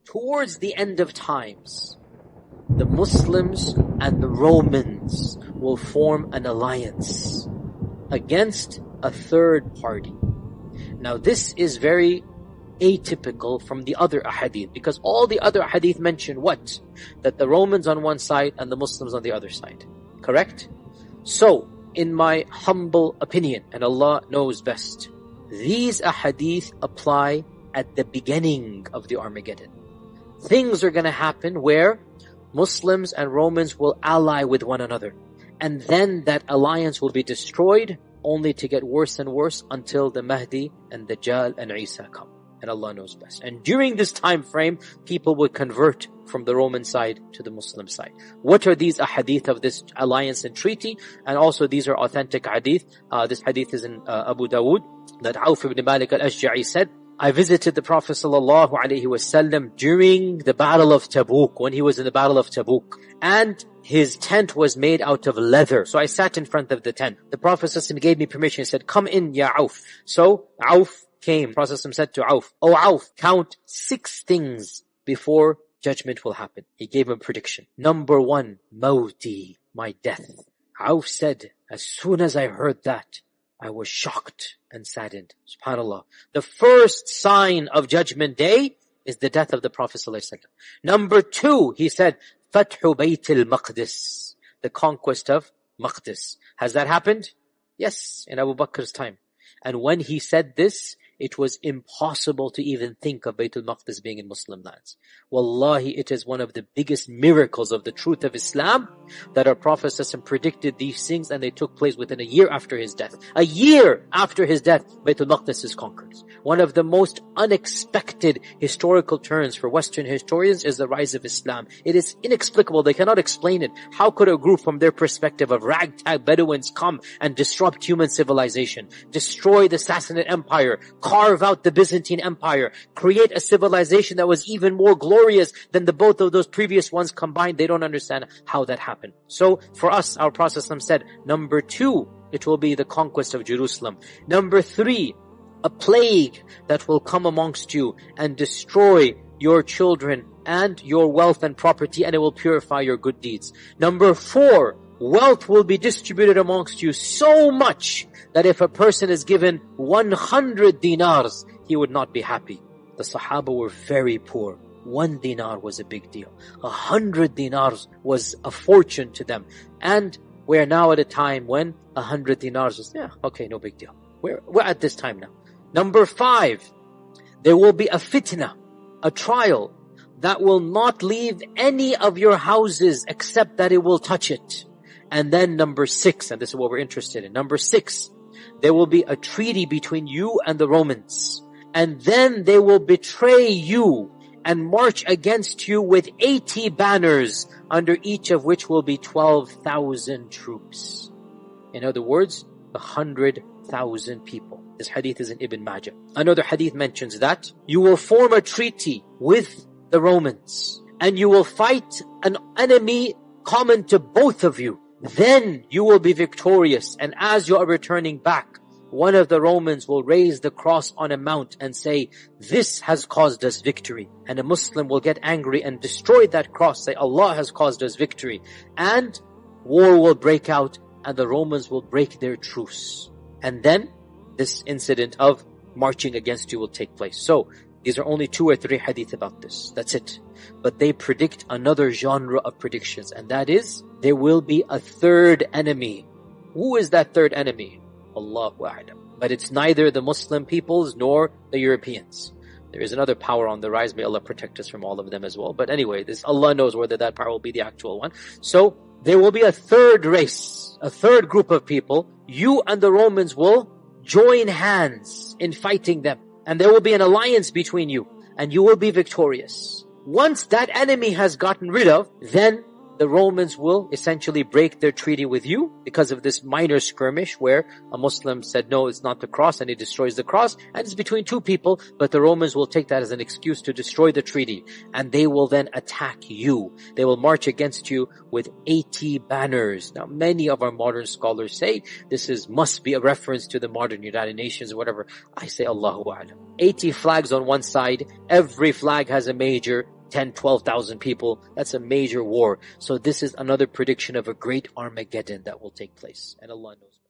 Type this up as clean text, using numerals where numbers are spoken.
towards the end of times, the Muslims and the Romans will form an alliance against a third party. Now this is very atypical from the other ahadith, because all the other ahadith mention what? That the Romans on one side and the Muslims on the other side. Correct? So, in my humble opinion, and Allah knows best, these ahadith apply at the beginning of the Armageddon. Things are going to happen where Muslims and Romans will ally with one another. And then that alliance will be destroyed, only to get worse and worse until the Mahdi and Dajjal and Isa come. And Allah knows best. And during this time frame, people will convert from the Roman side to the Muslim side. What are these ahadith of this alliance and treaty? And also these are authentic hadith. This hadith is in Abu Dawood, that Auf ibn Malik al-Ashja'i said, I visited the Prophet sallallahu alaihi wasallam during the Battle of Tabuk, when he was in the Battle of Tabuk. And his tent was made out of leather. So I sat in front of the tent. The Prophet ﷺ gave me permission. He said, come in, ya Auf. So Auf came. The Prophet ﷺ said to Auf, "O Auf, count 6 things before judgment will happen." He gave him a prediction. Number 1, Mawti, my death. Auf said, as soon as I heard that, I was shocked and saddened. SubhanAllah. The first sign of Judgment Day is the death of the Prophet ﷺ. Number 2, he said, Fathu Bayt al-Maqdis, the conquest of Maqdis. Has that happened? Yes, in Abu Bakr's time. And when he said this, it was impossible to even think of Bayt al-Maqdis being in Muslim lands. Wallahi, it is one of the biggest miracles of the truth of Islam that our Prophet ﷺ predicted these things, and they took place within a year after his death. A year after his death, Bayt al-Maqdis is conquered. One of the most unexpected historical turns for Western historians is the rise of Islam. It is inexplicable. They cannot explain it. How could a group from their perspective of ragtag Bedouins come and disrupt human civilization, destroy the Sassanid Empire, carve out the Byzantine Empire, create a civilization that was even more glorious than the both of those previous ones combined? They don't understand how that happened. So for us, our Prophet said, number 2, it will be the conquest of Jerusalem. Number 3, a plague that will come amongst you and destroy your children and your wealth and property, and it will purify your good deeds. Number 4, wealth will be distributed amongst you so much that if a person is given 100 dinars, he would not be happy. The Sahaba were very poor. 1 dinar was a big deal. 100 dinars was a fortune to them. And we're now at a time when 100 dinars is, okay, no big deal. We're at this time now. Number 5, there will be a fitna, a trial that will not leave any of your houses except that it will touch it. And then number 6, and this is what we're interested in. Number 6, there will be a treaty between you and the Romans. And then they will betray you and march against you with 80 banners, under each of which will be 12,000 troops. In other words, 100,000 people. This hadith is in Ibn Majah. Another hadith mentions that you will form a treaty with the Romans and you will fight an enemy common to both of you. Then you will be victorious, and as you are returning back, one of the Romans will raise the cross on a mount and say, this has caused us victory. And a Muslim will get angry and destroy that cross, say, Allah has caused us victory. And war will break out and the Romans will break their truce. And then this incident of marching against you will take place. So these are only 2 or 3 hadith about this. That's it. But they predict another genre of predictions, and that is, there will be a third enemy. Who is that third enemy? Allahu A'lam. But it's neither the Muslim peoples nor the Europeans. There is another power on the rise. May Allah protect us from all of them as well. But anyway, this Allah knows whether that power will be the actual one. So there will be a third race, a third group of people. You and the Romans will join hands in fighting them. And there will be an alliance between you, and you will be victorious. Once that enemy has gotten rid of, then the Romans will essentially break their treaty with you because of this minor skirmish where a Muslim said, no, it's not the cross, and he destroys the cross, and it's between two people, but the Romans will take that as an excuse to destroy the treaty, and they will then attack you. They will march against you with 80 banners. Now, many of our modern scholars say must be a reference to the modern United Nations or whatever. I say Allahu A'lam. 80 flags on one side, every flag has a major 10, 12,000 people. That's a major war. So this is another prediction of a great Armageddon that will take place. And Allah knows.